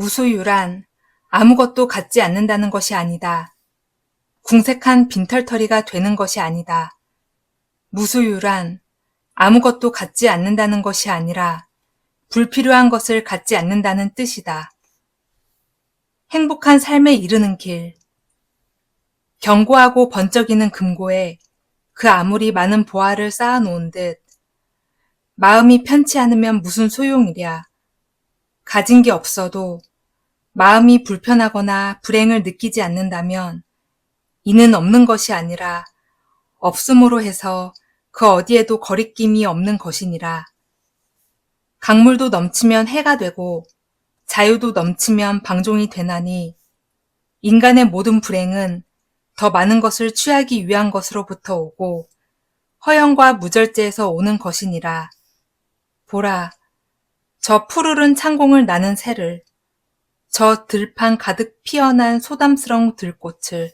무소유란 아무것도 갖지 않는다는 것이 아니다. 궁색한 빈털터리가 되는 것이 아니다. 무소유란 아무것도 갖지 않는다는 것이 아니라 불필요한 것을 갖지 않는다는 뜻이다. 행복한 삶에 이르는 길. 견고하고 번쩍이는 금고에 그 아무리 많은 보화를 쌓아놓은 듯 마음이 편치 않으면 무슨 소용이랴. 가진 게 없어도 마음이 불편하거나 불행을 느끼지 않는다면 이는 없는 것이 아니라 없음으로 해서 그 어디에도 거리낌이 없는 것이니라. 강물도 넘치면 해가 되고 자유도 넘치면 방종이 되나니 인간의 모든 불행은 더 많은 것을 취하기 위한 것으로부터 오고 허영과 무절제에서 오는 것이니라. 보라, 저 푸르른 창공을 나는 새를, 저 들판 가득 피어난 소담스러운 들꽃을.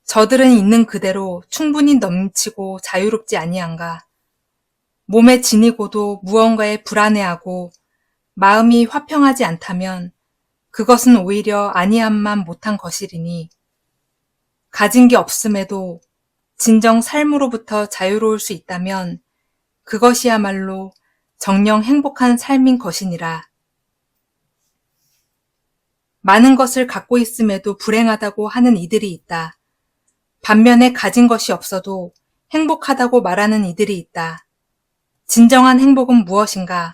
저들은 있는 그대로 충분히 넘치고 자유롭지 아니한가. 몸에 지니고도 무언가에 불안해하고 마음이 화평하지 않다면 그것은 오히려 아니함만 못한 것이리니 가진 게 없음에도 진정 삶으로부터 자유로울 수 있다면 그것이야말로 정녕 행복한 삶인 것이니라. 많은 것을 갖고 있음에도 불행하다고 하는 이들이 있다. 반면에 가진 것이 없어도 행복하다고 말하는 이들이 있다. 진정한 행복은 무엇인가?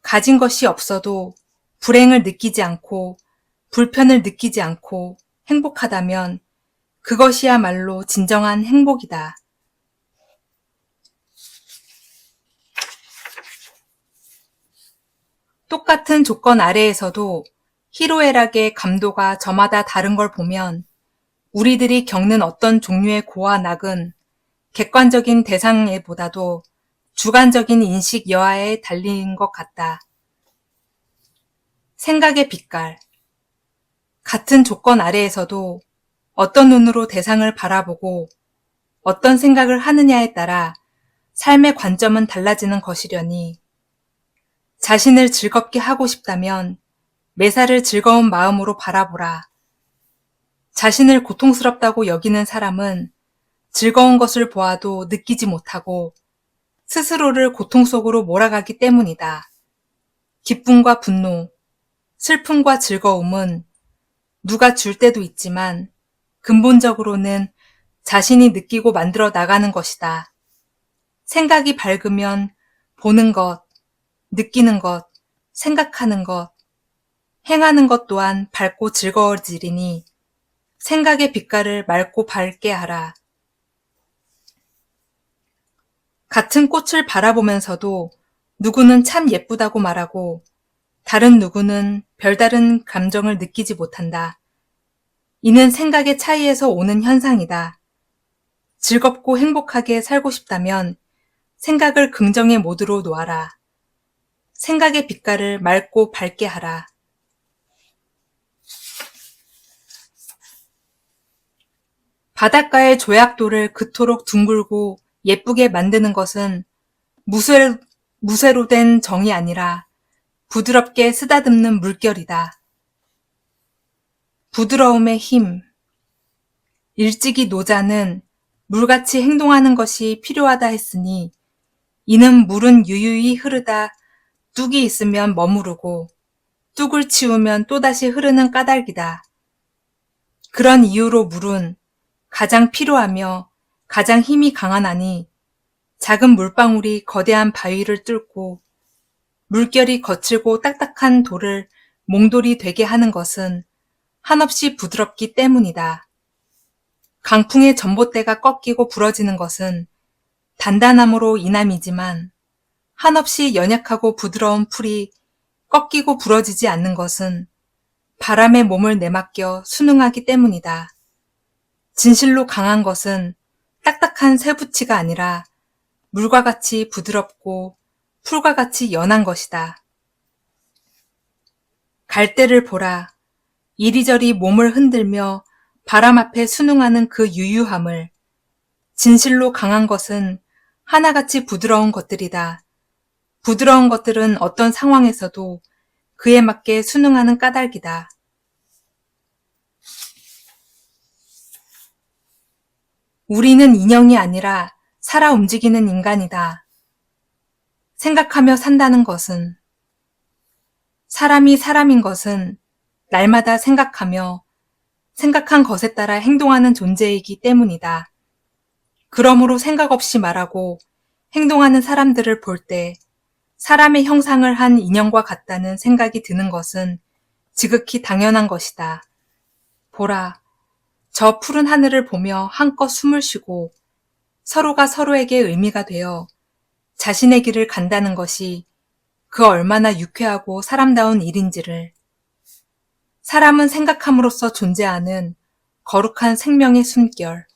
가진 것이 없어도 불행을 느끼지 않고 불편을 느끼지 않고 행복하다면 그것이야말로 진정한 행복이다. 똑같은 조건 아래에서도 희로애락의 감도가 저마다 다른 걸 보면 우리들이 겪는 어떤 종류의 고와 낙은 객관적인 대상에보다도 주관적인 인식 여하에 달린 것 같다. 생각의 빛깔. 같은 조건 아래에서도 어떤 눈으로 대상을 바라보고 어떤 생각을 하느냐에 따라 삶의 관점은 달라지는 것이려니 자신을 즐겁게 하고 싶다면 매사를 즐거운 마음으로 바라보라. 자신을 고통스럽다고 여기는 사람은 즐거운 것을 보아도 느끼지 못하고 스스로를 고통 속으로 몰아가기 때문이다. 기쁨과 분노, 슬픔과 즐거움은 누가 줄 때도 있지만 근본적으로는 자신이 느끼고 만들어 나가는 것이다. 생각이 밝으면 보는 것, 느끼는 것, 생각하는 것, 행하는 것 또한 밝고 즐거워지리니 생각의 빛깔을 맑고 밝게 하라. 같은 꽃을 바라보면서도 누구는 참 예쁘다고 말하고 다른 누구는 별다른 감정을 느끼지 못한다. 이는 생각의 차이에서 오는 현상이다. 즐겁고 행복하게 살고 싶다면 생각을 긍정의 모드로 놓아라. 생각의 빛깔을 맑고 밝게 하라. 바닷가의 조약돌을 그토록 둥글고 예쁘게 만드는 것은 무쇠로 된 정이 아니라 부드럽게 쓰다듬는 물결이다. 부드러움의 힘. 일찍이 노자는 물같이 행동하는 것이 필요하다 했으니 이는 물은 유유히 흐르다 뚝이 있으면 머무르고 뚝을 치우면 또다시 흐르는 까닭이다. 그런 이유로 물은 가장 필요하며 가장 힘이 강하나니 작은 물방울이 거대한 바위를 뚫고 물결이 거칠고 딱딱한 돌을 몽돌이 되게 하는 것은 한없이 부드럽기 때문이다. 강풍의 전봇대가 꺾이고 부러지는 것은 단단함으로 인함이지만 한없이 연약하고 부드러운 풀이 꺾이고 부러지지 않는 것은 바람에 몸을 내맡겨 순응하기 때문이다. 진실로 강한 것은 딱딱한 쇠붙이가 아니라 물과 같이 부드럽고 풀과 같이 연한 것이다. 갈대를 보라. 이리저리 몸을 흔들며 바람 앞에 순응하는 그 유유함을. 진실로 강한 것은 하나같이 부드러운 것들이다. 부드러운 것들은 어떤 상황에서도 그에 맞게 순응하는 까닭이다. 우리는 인형이 아니라 살아 움직이는 인간이다. 생각하며 산다는 것은, 사람이 사람인 것은 날마다 생각하며 생각한 것에 따라 행동하는 존재이기 때문이다. 그러므로 생각 없이 말하고 행동하는 사람들을 볼 때 사람의 형상을 한 인형과 같다는 생각이 드는 것은 지극히 당연한 것이다. 보라, 저 푸른 하늘을 보며 한껏 숨을 쉬고 서로가 서로에게 의미가 되어 자신의 길을 간다는 것이 그 얼마나 유쾌하고 사람다운 일인지를. 사람은 생각함으로써 존재하는 거룩한 생명의 숨결.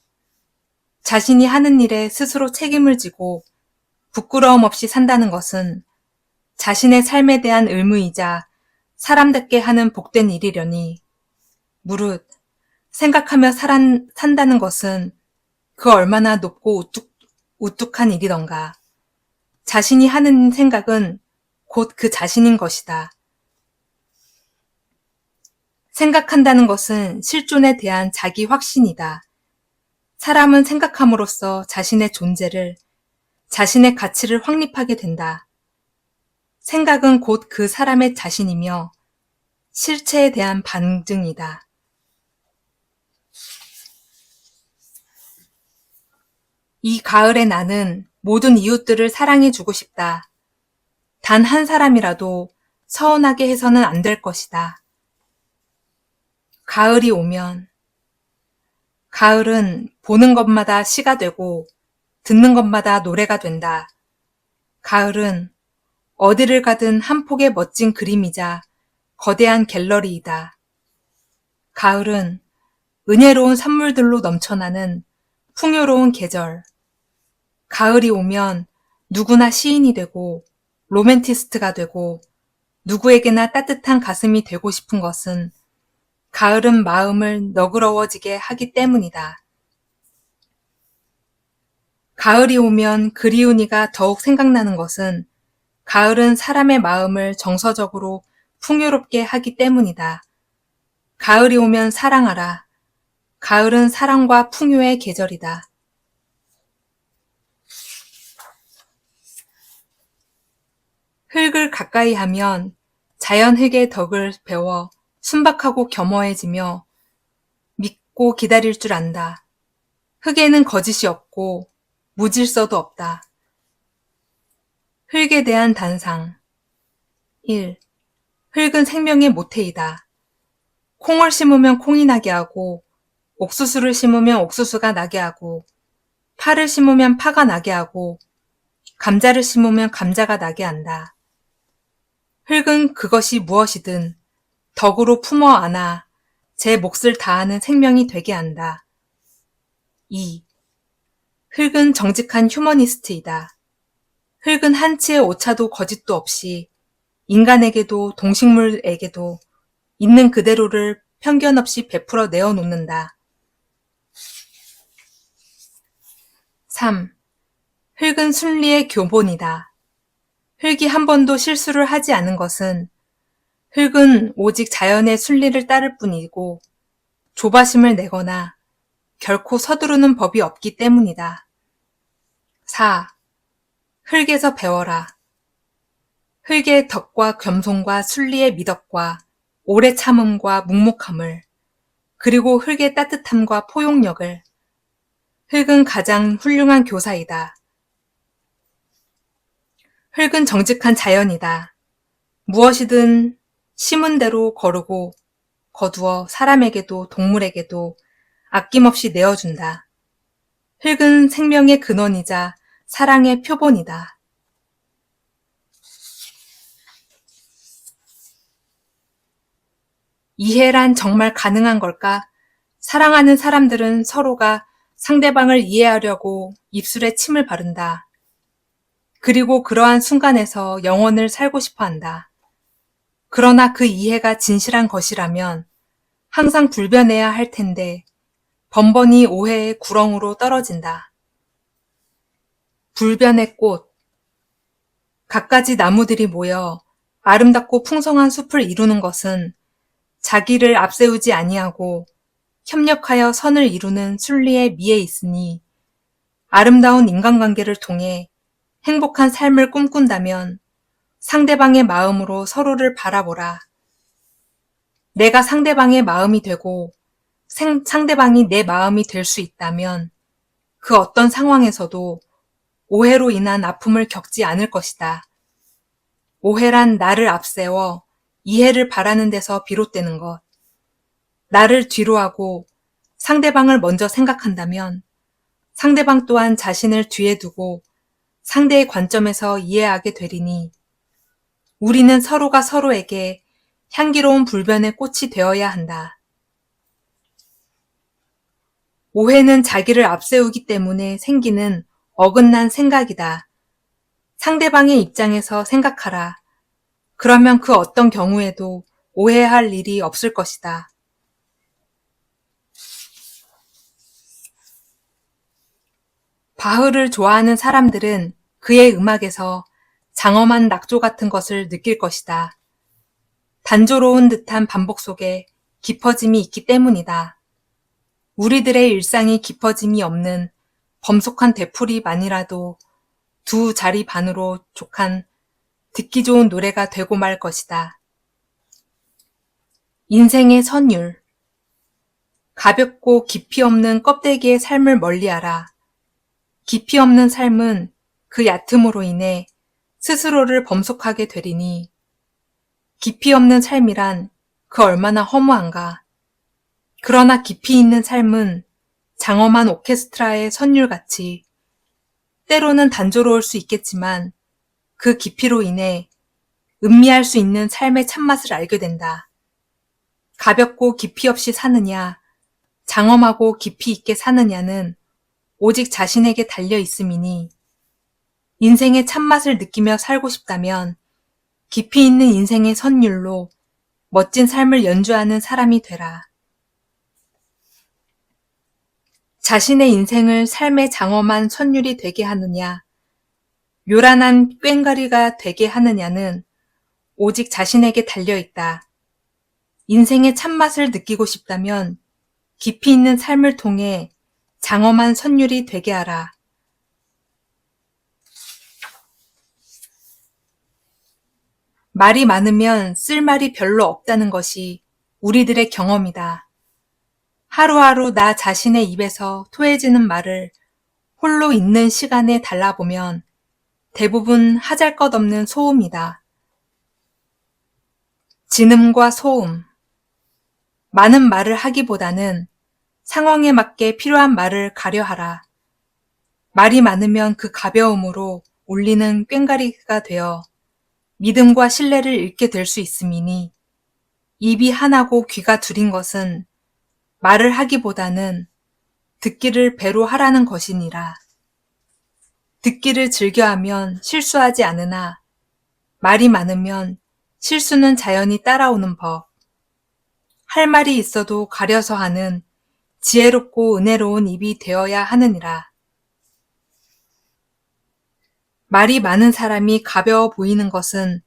자신이 하는 일에 스스로 책임을 지고 부끄러움 없이 산다는 것은 자신의 삶에 대한 의무이자 사람답게 하는 복된 일이려니, 무릇 생각하며 산다는 것은 그 얼마나 높고 우뚝한 일이던가. 자신이 하는 생각은 곧 그 자신인 것이다. 생각한다는 것은 실존에 대한 자기 확신이다. 사람은 생각함으로써 자신의 존재를, 자신의 가치를 확립하게 된다. 생각은 곧 그 사람의 자신이며 실체에 대한 반증이다. 이 가을에 나는 모든 이웃들을 사랑해주고 싶다. 단 한 사람이라도 서운하게 해서는 안 될 것이다. 가을이 오면, 가을은 보는 것마다 시가 되고 듣는 것마다 노래가 된다. 가을은 어디를 가든 한 폭의 멋진 그림이자 거대한 갤러리이다. 가을은 은혜로운 선물들로 넘쳐나는 풍요로운 계절. 가을이 오면 누구나 시인이 되고 로맨티스트가 되고 누구에게나 따뜻한 가슴이 되고 싶은 것은 가을은 마음을 너그러워지게 하기 때문이다. 가을이 오면 그리운 이가 더욱 생각나는 것은 가을은 사람의 마음을 정서적으로 풍요롭게 하기 때문이다. 가을이 오면 사랑하라. 가을은 사랑과 풍요의 계절이다. 흙을 가까이 하면 자연 흙의 덕을 배워 순박하고 겸허해지며 믿고 기다릴 줄 안다. 흙에는 거짓이 없고 무질서도 없다. 흙에 대한 단상. 1. 흙은 생명의 모태이다. 콩을 심으면 콩이 나게 하고, 옥수수를 심으면 옥수수가 나게 하고, 파를 심으면 파가 나게 하고, 감자를 심으면 감자가 나게 한다. 흙은 그것이 무엇이든 덕으로 품어 안아 제 몫을 다하는 생명이 되게 한다. 2. 흙은 정직한 휴머니스트이다. 흙은 한치의 오차도 거짓도 없이 인간에게도 동식물에게도 있는 그대로를 편견 없이 베풀어 내어놓는다. 3. 흙은 순리의 교본이다. 흙이 한 번도 실수를 하지 않은 것은 흙은 오직 자연의 순리를 따를 뿐이고 조바심을 내거나 결코 서두르는 법이 없기 때문이다. 4. 흙에서 배워라. 흙의 덕과 겸손과 순리의 미덕과 오래 참음과 묵묵함을, 그리고 흙의 따뜻함과 포용력을. 흙은 가장 훌륭한 교사이다. 흙은 정직한 자연이다. 무엇이든 심은 대로 거르고 거두어 사람에게도 동물에게도 아낌없이 내어준다. 흙은 생명의 근원이자 사랑의 표본이다. 이해란 정말 가능한 걸까? 사랑하는 사람들은 서로가 상대방을 이해하려고 입술에 침을 바른다. 그리고 그러한 순간에서 영원을 살고 싶어 한다. 그러나 그 이해가 진실한 것이라면 항상 불변해야 할 텐데 번번이 오해의 구렁으로 떨어진다. 불변의 꽃. 갖가지 나무들이 모여 아름답고 풍성한 숲을 이루는 것은 자기를 앞세우지 아니하고 협력하여 선을 이루는 순리의 미에 있으니 아름다운 인간관계를 통해 행복한 삶을 꿈꾼다면 상대방의 마음으로 서로를 바라보라. 내가 상대방의 마음이 되고 상대방이 내 마음이 될 수 있다면 그 어떤 상황에서도 오해로 인한 아픔을 겪지 않을 것이다. 오해란 나를 앞세워 이해를 바라는 데서 비롯되는 것. 나를 뒤로 하고 상대방을 먼저 생각한다면 상대방 또한 자신을 뒤에 두고 상대의 관점에서 이해하게 되리니 우리는 서로가 서로에게 향기로운 불변의 꽃이 되어야 한다. 오해는 자기를 앞세우기 때문에 생기는 어긋난 생각이다. 상대방의 입장에서 생각하라. 그러면 그 어떤 경우에도 오해할 일이 없을 것이다. 바흐를 좋아하는 사람들은 그의 음악에서 장엄한 낙조 같은 것을 느낄 것이다. 단조로운 듯한 반복 속에 깊어짐이 있기 때문이다. 우리들의 일상이 깊어짐이 없는 범속한 되풀이만이라도 두 자리 반으로 족한 듣기 좋은 노래가 되고 말 것이다. 인생의 선율. 가볍고 깊이 없는 껍데기의 삶을 멀리하라. 깊이 없는 삶은 그 얕음으로 인해 스스로를 범속하게 되리니 깊이 없는 삶이란 그 얼마나 허무한가. 그러나 깊이 있는 삶은 장엄한 오케스트라의 선율같이 때로는 단조로울 수 있겠지만 그 깊이로 인해 음미할 수 있는 삶의 참맛을 알게 된다. 가볍고 깊이 없이 사느냐, 장엄하고 깊이 있게 사느냐는 오직 자신에게 달려 있음이니 인생의 참맛을 느끼며 살고 싶다면 깊이 있는 인생의 선율로 멋진 삶을 연주하는 사람이 되라. 자신의 인생을 삶의 장엄한 선율이 되게 하느냐, 요란한 꽹과리가 되게 하느냐는 오직 자신에게 달려있다. 인생의 참맛을 느끼고 싶다면 깊이 있는 삶을 통해 장엄한 선율이 되게 하라. 말이 많으면 쓸 말이 별로 없다는 것이 우리들의 경험이다. 하루하루 나 자신의 입에서 토해지는 말을 홀로 있는 시간에 달라보면 대부분 하잘것없는 소음이다. 진음과 소음. 많은 말을 하기보다는 상황에 맞게 필요한 말을 가려하라. 말이 많으면 그 가벼움으로 울리는 꽹과리가 되어 믿음과 신뢰를 잃게 될 수 있음이니 입이 하나고 귀가 둘인 것은 말을 하기보다는 듣기를 배로 하라는 것이니라. 듣기를 즐겨하면 실수하지 않으나 말이 많으면 실수는 자연히 따라오는 법. 할 말이 있어도 가려서 하는 지혜롭고 은혜로운 입이 되어야 하느니라. 말이 많은 사람이 가벼워 보이는 것은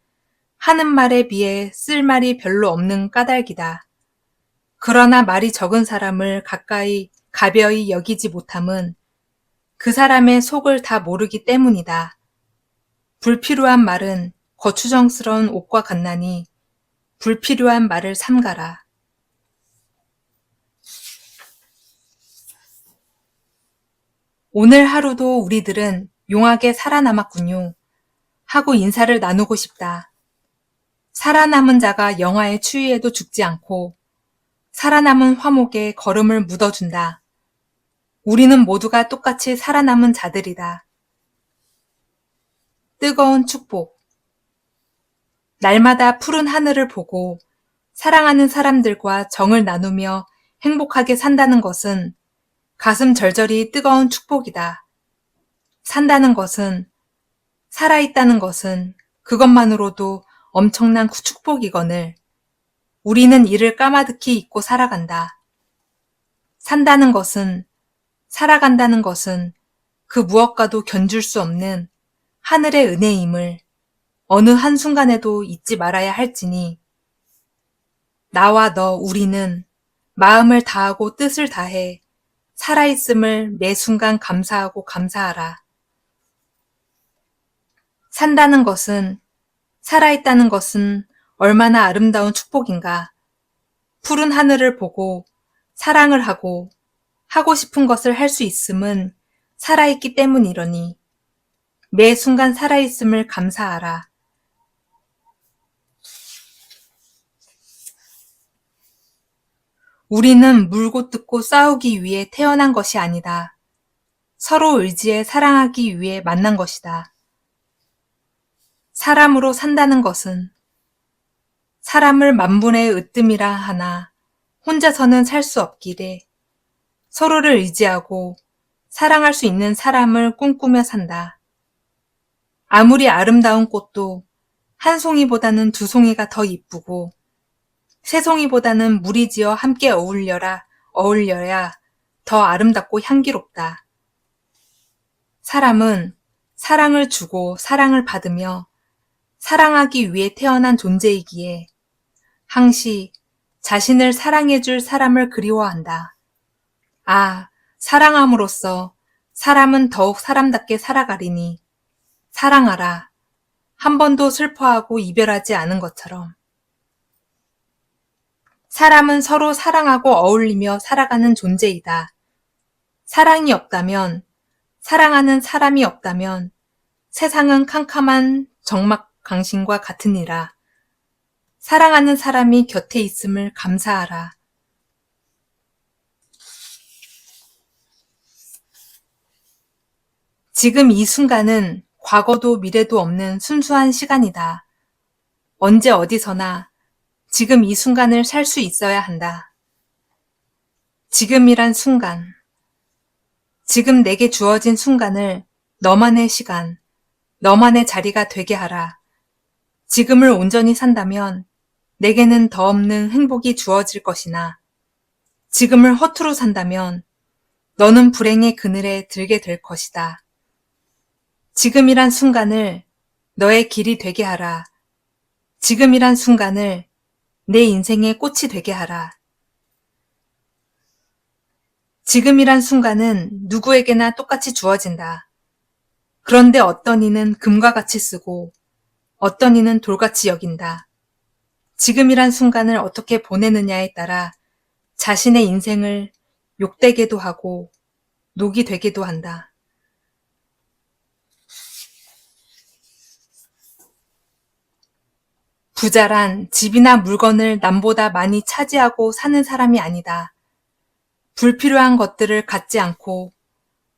하는 말에 비해 쓸 말이 별로 없는 까닭이다. 그러나 말이 적은 사람을 가벼이 여기지 못함은 그 사람의 속을 다 모르기 때문이다. 불필요한 말은 거추장스러운 옷과 같나니 불필요한 말을 삼가라. 오늘 하루도 우리들은 용하게 살아남았군요. 하고 인사를 나누고 싶다. 살아남은 자가 영화의 추위에도 죽지 않고 살아남은 화목에 걸음을 묻어준다. 우리는 모두가 똑같이 살아남은 자들이다. 뜨거운 축복. 날마다 푸른 하늘을 보고 사랑하는 사람들과 정을 나누며 행복하게 산다는 것은 가슴 절절히 뜨거운 축복이다. 산다는 것은, 살아있다는 것은 그것만으로도 엄청난 축복이거늘 우리는 이를 까마득히 잊고 살아간다. 산다는 것은, 살아간다는 것은 그 무엇과도 견줄 수 없는 하늘의 은혜임을 어느 한순간에도 잊지 말아야 할지니 나와 너 우리는 마음을 다하고 뜻을 다해 살아있음을 매 순간 감사하고 감사하라. 산다는 것은, 살아있다는 것은 얼마나 아름다운 축복인가. 푸른 하늘을 보고 사랑을 하고 싶은 것을 할 수 있음은 살아있기 때문이러니 매 순간 살아있음을 감사하라. 우리는 물고 뜯고 싸우기 위해 태어난 것이 아니다. 서로 의지해 사랑하기 위해 만난 것이다. 사람으로 산다는 것은 사람을 만분의 으뜸이라 하나 혼자서는 살 수 없기에 서로를 의지하고 사랑할 수 있는 사람을 꿈꾸며 산다. 아무리 아름다운 꽃도 한 송이보다는 두 송이가 더 이쁘고 세 송이보다는 무리지어 함께 어울려야 더 아름답고 향기롭다. 사람은 사랑을 주고 사랑을 받으며 사랑하기 위해 태어난 존재이기에 항시 자신을 사랑해줄 사람을 그리워한다. 사랑함으로써 사람은 더욱 사람답게 살아가리니 사랑하라. 한 번도 슬퍼하고 이별하지 않은 것처럼. 사람은 서로 사랑하고 어울리며 살아가는 존재이다. 사랑이 없다면, 사랑하는 사람이 없다면 세상은 캄캄한 적막강신과 같으니라. 사랑하는 사람이 곁에 있음을 감사하라. 지금 이 순간은 과거도 미래도 없는 순수한 시간이다. 언제 어디서나 지금 이 순간을 살 수 있어야 한다. 지금이란 순간, 지금 내게 주어진 순간을 너만의 시간, 너만의 자리가 되게 하라. 지금을 온전히 산다면 내게는 더 없는 행복이 주어질 것이나 지금을 허투루 산다면 너는 불행의 그늘에 들게 될 것이다. 지금이란 순간을 너의 길이 되게 하라. 지금이란 순간을 내 인생의 꽃이 되게 하라. 지금이란 순간은 누구에게나 똑같이 주어진다. 그런데 어떤 이는 금과 같이 쓰고 어떤 이는 돌같이 여긴다. 지금이란 순간을 어떻게 보내느냐에 따라 자신의 인생을 욕되게도 하고 녹이 되기도 한다. 부자란 집이나 물건을 남보다 많이 차지하고 사는 사람이 아니다. 불필요한 것들을 갖지 않고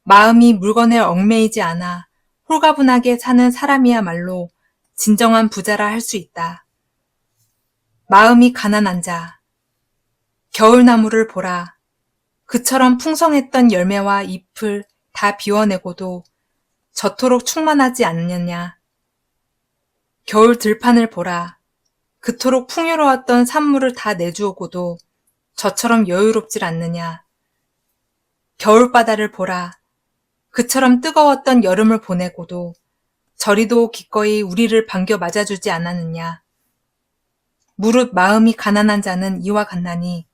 마음이 물건에 얽매이지 않아 홀가분하게 사는 사람이야말로 진정한 부자라 할 수 있다. 마음이 가난한 자, 겨울나무를 보라. 그처럼 풍성했던 열매와 잎을 다 비워내고도 저토록 충만하지 않느냐. 겨울 들판을 보라. 그토록 풍요로웠던 산물을 다 내주오고도 저처럼 여유롭질 않느냐. 겨울바다를 보라. 그처럼 뜨거웠던 여름을 보내고도 저리도 기꺼이 우리를 반겨 맞아주지 않았느냐. 무릇 마음이 가난한 자는 이와 같나니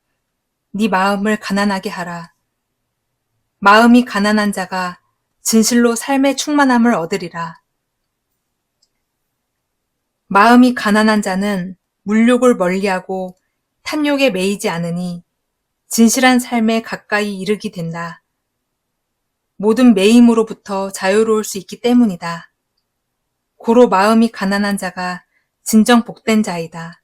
네 마음을 가난하게 하라. 마음이 가난한 자가 진실로 삶의 충만함을 얻으리라. 마음이 가난한 자는 물욕을 멀리하고 탐욕에 매이지 않으니 진실한 삶에 가까이 이르게 된다. 모든 매임으로부터 자유로울 수 있기 때문이다. 고로 마음이 가난한 자가 진정 복된 자이다.